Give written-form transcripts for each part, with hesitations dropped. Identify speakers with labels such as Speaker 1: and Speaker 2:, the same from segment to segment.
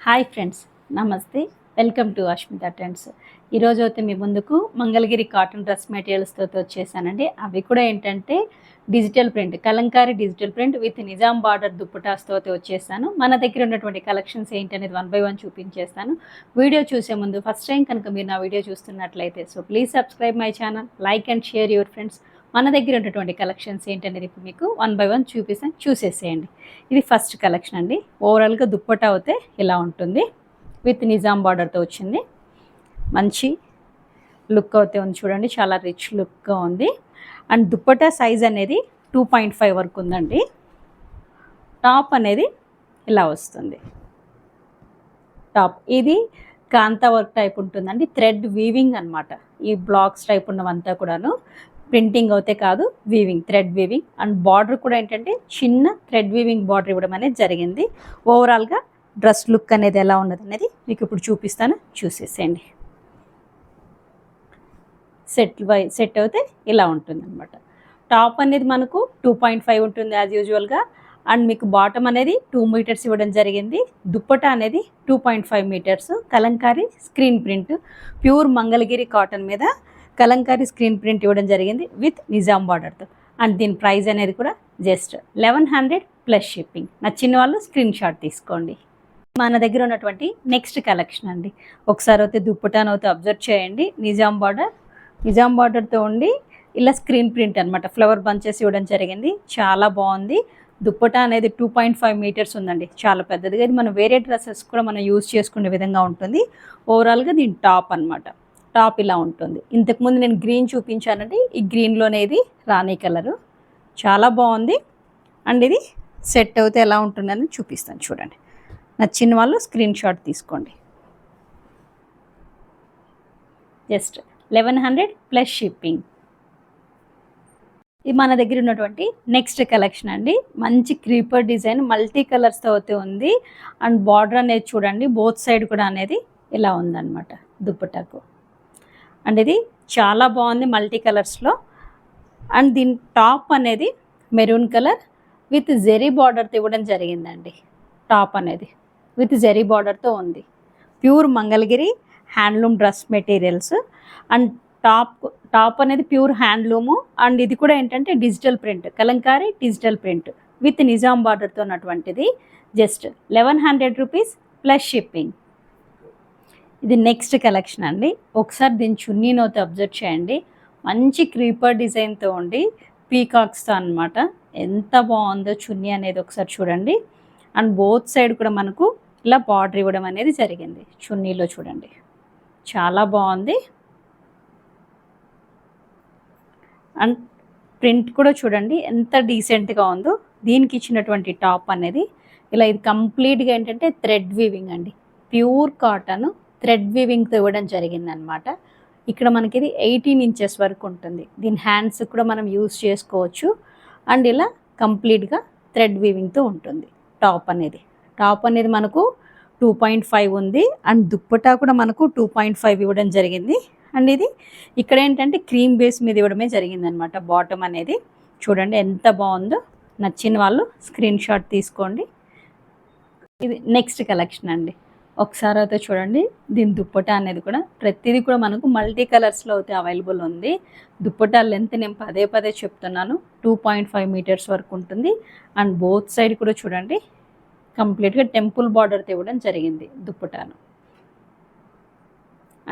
Speaker 1: Hi friends, నమస్తే. Welcome to Ashmita trends. ఈరోజు అయితే మీ ముందుకు మంగళగిరి కాటన్ డ్రెస్ మెటీరియల్స్తో వచ్చేసానండి. అవి కూడా ఏంటంటే digital print, kalamkari digital print with Nizam border దుప్పటాస్తో వచ్చేసాను. మన దగ్గర ఉన్నటువంటి కలెక్షన్స్ ఏంటనేది 1 by 1 చూపించేస్తాను. వీడియో చూసే ముందు ఫస్ట్ టైం కనుక మీరు నా వీడియో చూస్తున్నట్లయితే please subscribe my channel, like and share your friends. మన దగ్గర ఉన్నటువంటి కలెక్షన్స్ ఏంటనేది ఇప్పుడు మీకు 1 by 1 చూపిస్తాను, చూసేసేయండి. ఇది ఫస్ట్ కలెక్షన్ అండి. ఓవరాల్గా దుప్పటా అయితే ఇలా ఉంటుంది, విత్ నిజాం బార్డర్తో వచ్చింది. మంచి లుక్ అయితే ఉంది చూడండి, చాలా రిచ్ లుక్గా ఉంది. అండ్ దుప్పటా సైజ్ అనేది 2.5 వరకు ఉందండి. టాప్ అనేది ఇలా వస్తుంది. టాప్ ఇది కాంతా వర్క్ టైప్ ఉంటుందండి, థ్రెడ్ వీవింగ్ అనమాట. ఈ బ్లాక్స్ టైప్ ఉన్నవంతా కూడాను ప్రింటింగ్ అయితే కాదు, weaving, thread weaving. And border కూడా ఏంటంటే చిన్న థ్రెడ్ వీవింగ్ బార్డర్ ఇవ్వడం అనేది జరిగింది. ఓవరాల్గా డ్రెస్ లుక్ అనేది ఎలా ఉన్నది అనేది మీకు ఇప్పుడు చూపిస్తాను, చూసేసేయండి. సెట్ అయితే ఇలా ఉంటుంది అనమాట. టాప్ అనేది మనకు 2.5 ఉంటుంది యాజ్ యూజువల్గా. అండ్ మీకు బాటమ్ అనేది 2 మీటర్స్ ఇవ్వడం జరిగింది. దుప్పటా అనేది 2.5 metres. Kalamkari screen print, pure Mangalagiri cotton మీద కలంకారీ స్క్రీన్ ప్రింట్ ఇవ్వడం జరిగింది విత్ నిజాం బార్డర్తో. అండ్ దీని ప్రైస్ అనేది కూడా జస్ట్ 1100 ప్లస్ షిప్పింగ్. నచ్చిన వాళ్ళు స్క్రీన్ షాట్ తీసుకోండి. మన దగ్గర ఉన్నటువంటి నెక్స్ట్ కలెక్షన్ అండి. ఒకసారి అయితే దుప్పటాను అయితే అబ్జర్వ్ చేయండి. నిజాం బార్డర్తో ఉండి ఇలా స్క్రీన్ ప్రింట్ అనమాట, ఫ్లవర్ బంచెస్ ఇవ్వడం జరిగింది. చాలా బాగుంది. దుప్పటా అనేది 2.5 మీటర్స్ ఉందండి, చాలా పెద్దదిగా. ఇది మనం వేరే డ్రెస్సెస్ కూడా మనం యూజ్ చేసుకునే విధంగా ఉంటుంది. ఓవరాల్గా దీని టాప్ అనమాట. టాప్ ఇలా ఉంటుంది. ఇంతకుముందు నేను గ్రీన్ చూపించానండి, ఈ గ్రీన్లోనే ఇది రాణి కలరు, చాలా బాగుంది. అండ్ ఇది సెట్ అయితే ఎలా ఉంటుందని చూపిస్తాను చూడండి. నచ్చిన వాళ్ళు స్క్రీన్ షాట్ తీసుకోండి. Just 1100 plus shipping. ఇది మన దగ్గర ఉన్నటువంటి నెక్స్ట్ కలెక్షన్ అండి. మంచి క్రీపర్ డిజైన్ మల్టీ కలర్స్తో అయితే ఉంది. అండ్ బార్డర్ అనేది చూడండి, బోత్ సైడ్ కూడా అనేది ఇలా ఉందన్నమాట దుప్పటాకు. అండ్ ఇది చాలా బాగుంది మల్టీ కలర్స్లో. అండ్ దీని టాప్ అనేది మెరూన్ కలర్ విత్ జెరీ బార్డర్తో ఇవ్వడం జరిగిందండి. టాప్ అనేది విత్ జెరీ బార్డర్తో ఉంది. Pure Mangalagiri handloom dress materials. And top అనేది ప్యూర్ హ్యాండ్లూము. అండ్ ఇది కూడా ఏంటంటే digital print, kalamkari digital print with Nizam బార్డర్తో ఉన్నటువంటిది. Just 1100 rupees plus shipping. ఇది నెక్స్ట్ కలెక్షన్ అండి. ఒకసారి దీని చున్నీని అయితే అబ్జర్వ్ చేయండి. మంచి క్రీపర్ డిజైన్తో ఉండి పీకాక్స్తో అనమాట. ఎంత బాగుందో చున్నీ అనేది ఒకసారి చూడండి. అండ్ బోత్ సైడ్ కూడా మనకు ఇలా బార్డర్ ఇవ్వడం అనేది జరిగింది. చున్నీలో చూడండి, చాలా బాగుంది. అండ్ ప్రింట్ కూడా చూడండి ఎంత డీసెంట్గా ఉందో. దీనికి ఇచ్చినటువంటి టాప్ అనేది ఇలా, ఇది కంప్లీట్గా ఏంటంటే థ్రెడ్ వీవింగ్ అండి, ప్యూర్ కాటన్ థ్రెడ్ వీవింగ్తో ఇవ్వడం జరిగిందనమాట. ఇక్కడ మనకి ఇది 18 ఇంచెస్ వరకు ఉంటుంది. దీని హ్యాండ్స్ కూడా మనం యూజ్ చేసుకోవచ్చు. అండ్ ఇలా కంప్లీట్గా థ్రెడ్ వీవింగ్తో ఉంటుంది టాప్ అనేది మనకు 2.5 ఉంది. అండ్ దుప్పటా కూడా మనకు 2.5 ఇవ్వడం జరిగింది. అండ్ ఇది ఇక్కడ ఏంటంటే క్రీమ్ బేస్ మీద ఇవ్వడమే జరిగిందనమాట. బాటమ్ అనేది చూడండి ఎంత బాగుందో. నచ్చిన వాళ్ళు స్క్రీన్ షాట్ తీసుకోండి. ఇది నెక్స్ట్ కలెక్షన్ అండి. ఒకసారి అయితే చూడండి. దీని దుప్పటా అనేది కూడా ప్రతిదీ కూడా మనకు మల్టీ కలర్స్లో అయితే అవైలబుల్ ఉంది. దుప్పటా లెంత్ నేను పదే చెప్తున్నాను, 2.5 మీటర్స్ వరకు ఉంటుంది. అండ్ బోత్ సైడ్ కూడా చూడండి కంప్లీట్గా టెంపుల్ బార్డర్తో ఇవ్వడం జరిగింది దుప్పటాను.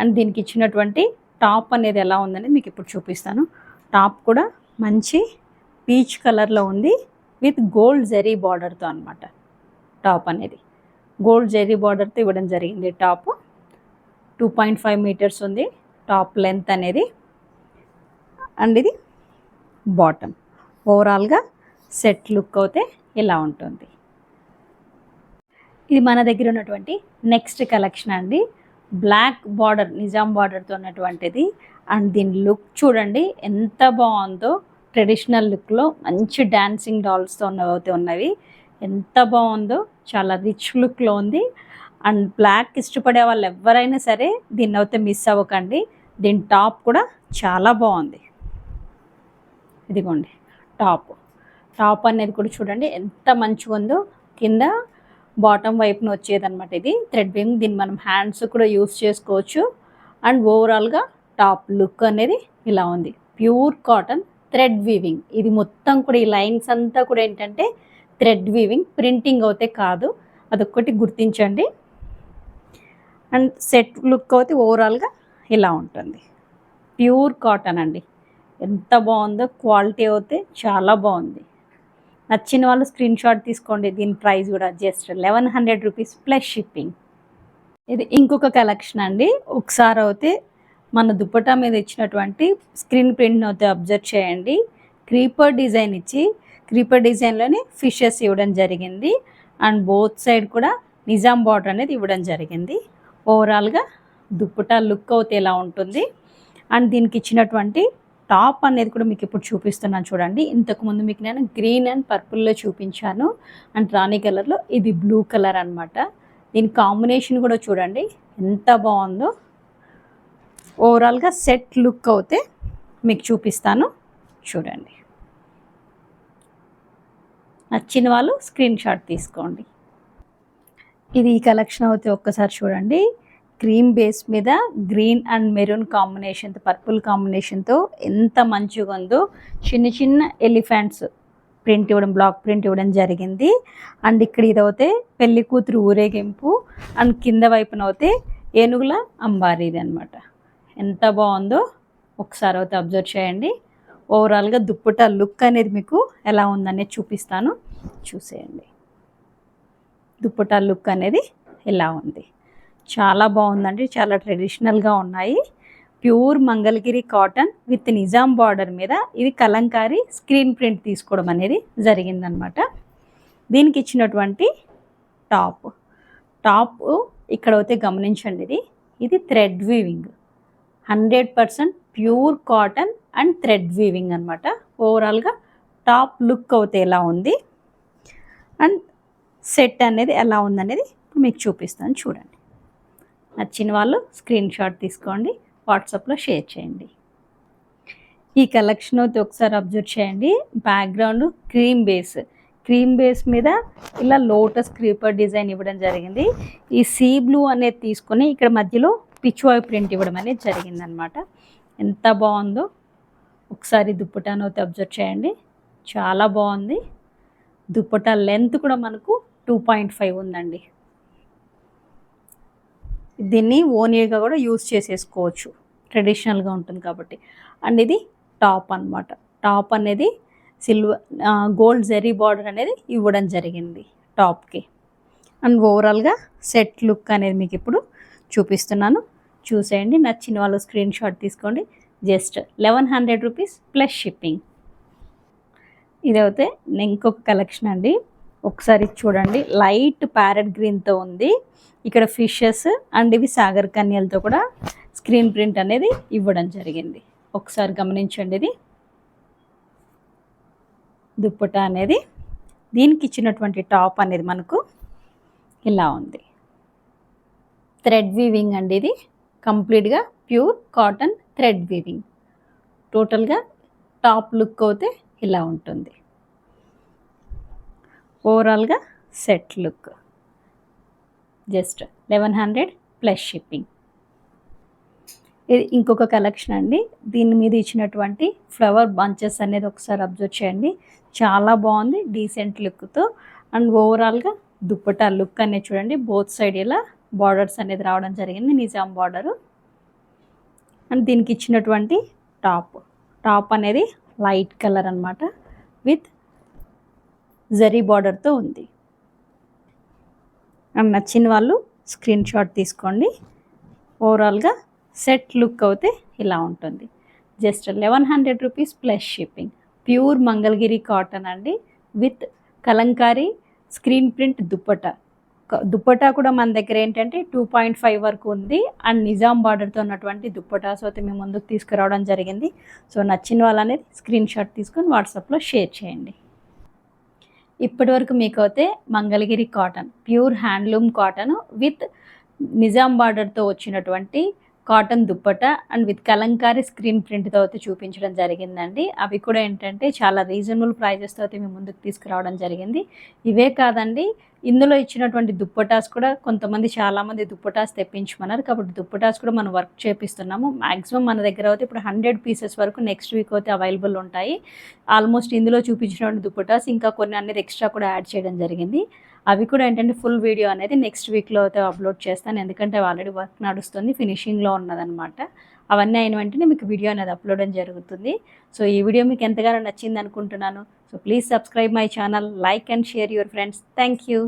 Speaker 1: అండ్ దీనికి ఇచ్చినటువంటి టాప్ అనేది ఎలా ఉందని మీకు ఇప్పుడు చూపిస్తాను. టాప్ కూడా మంచి పీచ్ కలర్లో ఉంది విత్ గోల్డ్ జెరీ బార్డర్తో అనమాట. టాప్ అనేది గోల్డ్ జెరీ బార్డర్తో ఇవ్వడం జరిగింది. టాప్ 2.5 మీటర్స్ ఉంది టాప్ లెంత్ అనేది. అండ్ ఇది బాటమ్. ఓవరాల్గా సెట్ లుక్ అయితే ఇలా ఉంటుంది. ఇది మన దగ్గర ఉన్నటువంటి నెక్స్ట్ కలెక్షన్ అండి. బ్లాక్ బార్డర్ నిజాం బార్డర్తో ఉన్నటువంటిది. అండ్ దీని లుక్ చూడండి ఎంత బాగుందో. ట్రెడిషనల్ లుక్లో మంచి డాన్సింగ్ డాల్స్తో ఉన్నవి. ఎంత బాగుందో, చాలా రిచ్ లుక్లో ఉంది. అండ్ బ్లాక్ ఇష్టపడే వాళ్ళు ఎవరైనా సరే దీన్ని అయితే మిస్ అవ్వకండి. దీని టాప్ కూడా చాలా బాగుంది. ఇదిగోండి టాప్ అనేది కూడా చూడండి ఎంత మంచిగా ఉందో. కింద బాటమ్ వైపున వచ్చేదన్నమాట. ఇది థ్రెడ్ వీవింగ్. దీన్ని మనం హ్యాండ్స్ కూడా యూస్ చేసుకోవచ్చు. అండ్ ఓవరాల్గా టాప్ లుక్ అనేది ఇలా ఉంది. Pure cotton thread weaving. ఇది మొత్తం కూడా ఈ లైన్స్ అంతా కూడా ఏంటంటే థ్రెడ్ వీవింగ్, ప్రింటింగ్ అయితే కాదు. అదొక్కటి గుర్తించండి. అండ్ సెట్ లుక్ అయితే ఓవరాల్గా ఇలా ఉంటుంది. ప్యూర్ కాటన్ అండి. ఎంత బాగుందో, క్వాలిటీ అయితే చాలా బాగుంది. నచ్చిన వాళ్ళు స్క్రీన్ షాట్ తీసుకోండి. దీని ప్రైస్ కూడా జస్ట్ 1100 రూపీస్ ప్లస్ షిప్పింగ్. ఇది ఇంకొక కలెక్షన్ అండి. ఒకసారి అయితే మన దుపట్టా మీద ఇచ్చినటువంటి స్క్రీన్ ప్రింట్ని అయితే అబ్జర్వ్ చేయండి. క్రీపర్ డిజైన్ ఇచ్చి, క్రీపర్ డిజైన్లోనే ఫిషెస్ ఇవ్వడం జరిగింది. అండ్ బోత్ సైడ్ కూడా నిజాం బార్డర్ అనేది ఇవ్వడం జరిగింది. ఓవరాల్గా దుపట్టా లుక్ అయితే ఎలా ఉంటుంది. అండ్ దీనికి ఇచ్చినటువంటి టాప్ అనేది కూడా మీకు ఇప్పుడు చూపిస్తున్నాను చూడండి. ఇంతకుముందు మీకు నేను గ్రీన్ అండ్ పర్పుల్లో చూపించాను. అండ్ రాణి కలర్లో, ఇది బ్లూ కలర్ అనమాట. దీని కాంబినేషన్ కూడా చూడండి ఎంత బాగుందో. ఓవరాల్గా సెట్ లుక్ అయితే మీకు చూపిస్తాను చూడండి. నచ్చిన వాళ్ళు స్క్రీన్ షాట్ తీసుకోండి. ఇది ఈ కలెక్షన్ అయితే ఒక్కసారి చూడండి. క్రీమ్ బేస్ మీద గ్రీన్ అండ్ మెరూన్ కాంబినేషన్తో, పర్పుల్ కాంబినేషన్తో ఎంత మంచిగా ఉందో. చిన్న చిన్న ఎలిఫెంట్స్ ప్రింట్ ఇవ్వడం, బ్లాక్ ప్రింట్ ఇవ్వడం జరిగింది. అండ్ ఇక్కడ ఇదైతే పెళ్లి కూతురు ఊరేగింపు. అండ్ కింద వైపున అయితే ఏనుగుల అంబారీ ఇది అనమాట. ఎంత బాగుందో ఒకసారి అయితే అబ్జర్వ్ చేయండి. ఓవరాల్గా దుప్పటా లుక్ అనేది మీకు ఎలా ఉందనేది చూపిస్తాను, చూసేయండి. దుప్పటా లుక్ అనేది ఎలా ఉంది, చాలా బాగుందండి. చాలా ట్రెడిషనల్గా ఉన్నాయి. Pure Mangalagiri cotton with Nizam border మీద ఇది కలంకారీ స్క్రీన్ ప్రింట్ తీసుకోవడం అనేది జరిగిందనమాట. దీనికి ఇచ్చినటువంటి టాప్ ఇక్కడ అయితే గమనించండి. ఇది thread weaving, 100% pure cotton and thread weaving అనమాట. ఓవరాల్గా టాప్ లుక్ అయితే ఎలా ఉంది అండ్ సెట్ అనేది ఎలా ఉందనేది మీకు చూపిస్తాను చూడండి. నచ్చిన వాళ్ళు స్క్రీన్ షాట్ తీసుకోండి, వాట్సాప్లో షేర్ చేయండి. ఈ కలెక్షన్ అయితే ఒకసారి అబ్జర్వ్ చేయండి. బ్యాక్గ్రౌండ్ క్రీమ్ బేస్ మీద ఇలా లోటస్ క్రీపర్ డిజైన్ ఇవ్వడం జరిగింది. ఈ సీ బ్లూ అనేది తీసుకొని ఇక్కడ మధ్యలో పిచ్వాయ్ ప్రింట్ ఇవ్వడం అనేది జరిగిందనమాట. ఎంత బాగుందో ఒకసారి దుప్పటాను అయితే అబ్జర్వ్ చేయండి. చాలా బాగుంది. దుప్పటా లెంత్ కూడా మనకు 2.5 ఉందండి. దీన్ని ఓనియర్గా కూడా యూజ్ చేసేసుకోవచ్చు, ట్రెడిషనల్గా ఉంటుంది కాబట్టి. అండ్ ఇది టాప్ అనమాట. టాప్ అనేది గోల్డ్ జెరీ బార్డర్ అనేది ఇవ్వడం జరిగింది టాప్కి. అండ్ ఓవరాల్గా సెట్ లుక్ అనేది మీకు ఇప్పుడు చూపిస్తున్నాను, చూసేయండి. నచ్చిన వాళ్ళు స్క్రీన్ షాట్ తీసుకోండి. Just 1100 rupees plus shipping. ఇదైతే ఇంకొక కలెక్షన్ అండి. ఒకసారి చూడండి. లైట్ ప్యారెట్ గ్రీన్తో ఉంది. ఇక్కడ ఫిషెస్ అండ్ ఇవి సాగర్ కన్యలతో కూడా స్క్రీన్ ప్రింట్ అనేది ఇవ్వడం జరిగింది. ఒకసారి గమనించండి. ఇది దుప్పటా అనేది, దీనికి ఇచ్చినటువంటి టాప్ అనేది మనకు ఇలా ఉంది. థ్రెడ్ వీవింగ్ అండి. ఇది కంప్లీట్గా ప్యూర్ కాటన్ థ్రెడ్ వీవింగ్. టోటల్గా టాప్ లుక్ అయితే ఇలా ఉంటుంది. ఓవరాల్గా set look just 1100 plus shipping. ఇది ఇంకొక కలెక్షన్ అండి. దీని మీద ఇచ్చినటువంటి ఫ్లవర్ బంచెస్ అనేది ఒకసారి అబ్జర్వ్ చేయండి. చాలా బాగుంది, డీసెంట్ లుక్తో. అండ్ ఓవరాల్గా దుప్పటా లుక్ అనేది చూడండి. బోత్ సైడ్ ఇలా బార్డర్స్ అనేది రావడం జరిగింది, నిజాం బార్డరు. అండ్ దీనికి ఇచ్చినటువంటి టాప్ అనేది లైట్ కలర్ అనమాట, విత్ జరీ బార్డర్తో ఉంది. అండ్ నచ్చిన వాళ్ళు స్క్రీన్ షాట్ తీసుకోండి. ఓవరాల్గా సెట్ లుక్ అయితే ఇలా ఉంటుంది. Just 1100 rupees plus shipping. Pure Mangalagiri cotton అండి, with kalamkari screen print dupatta కూడా మన దగ్గర ఏంటంటే 2.5 వరకు ఉంది. అండ్ నిజాం బార్డర్తో ఉన్నటువంటి దుప్పటాస్ అయితే మేము ముందుకు తీసుకురావడం జరిగింది. సో నచ్చిన వాళ్ళు అనేది స్క్రీన్ షాట్ తీసుకొని వాట్సాప్లో షేర్ చేయండి. ఇప్పటివరకు మీకు అయితే Mangalagiri cotton, pure handloom cotton with Nizam బార్డర్తో వచ్చినటువంటి cotton dupatta and with kalamkari screen ప్రింట్‌తో అయితే చూపించడం జరిగిందండి. అవి కూడా ఏంటంటే చాలా రీజనబుల్ ప్రైజెస్‌తో అయితే మీ ముందుకు తీసుకురావడం జరిగింది. ఇవే కాదండి, ఇందులో ఇచ్చినటువంటి దుప్పటాస్ కూడా కొంతమంది చాలామంది దుప్పటాస్ తెప్పించమన్నారు. కాబట్టి దుప్పటాస్ కూడా మనం వర్క్ చేపిస్తున్నాము. మాక్సిమం మన దగ్గర అయితే ఇప్పుడు 100 పీసెస్ వరకు నెక్స్ట్ వీక్ అయితే అవైలబుల్ ఉంటాయి. ఆల్మోస్ట్ ఇందులో చూపించినటువంటి దుప్పటాస్ ఇంకా కొన్ని అనేది ఎక్స్ట్రా కూడా యాడ్ చేయడం జరిగింది. అవి కూడా ఏంటంటే ఫుల్ వీడియో అనేది నెక్స్ట్ వీక్‌లో అయితే అప్‌లోడ్ చేస్తాను. ఎందుకంటే ఆల్రెడీ వర్క్ నడుస్తుంది. ఫినిషింగ్‌లో ఉన్నదనమాట. అవన్నీ అయిన వెంటనే మీకు వీడియో అనేది అప్‌లోడ్ జరుగుతుంది. సో, ఈ వీడియో మీకు ఎంతగానో నచ్చిందనుకుంటున్నాను. So, please subscribe my channel, like and share your friends. Thank you.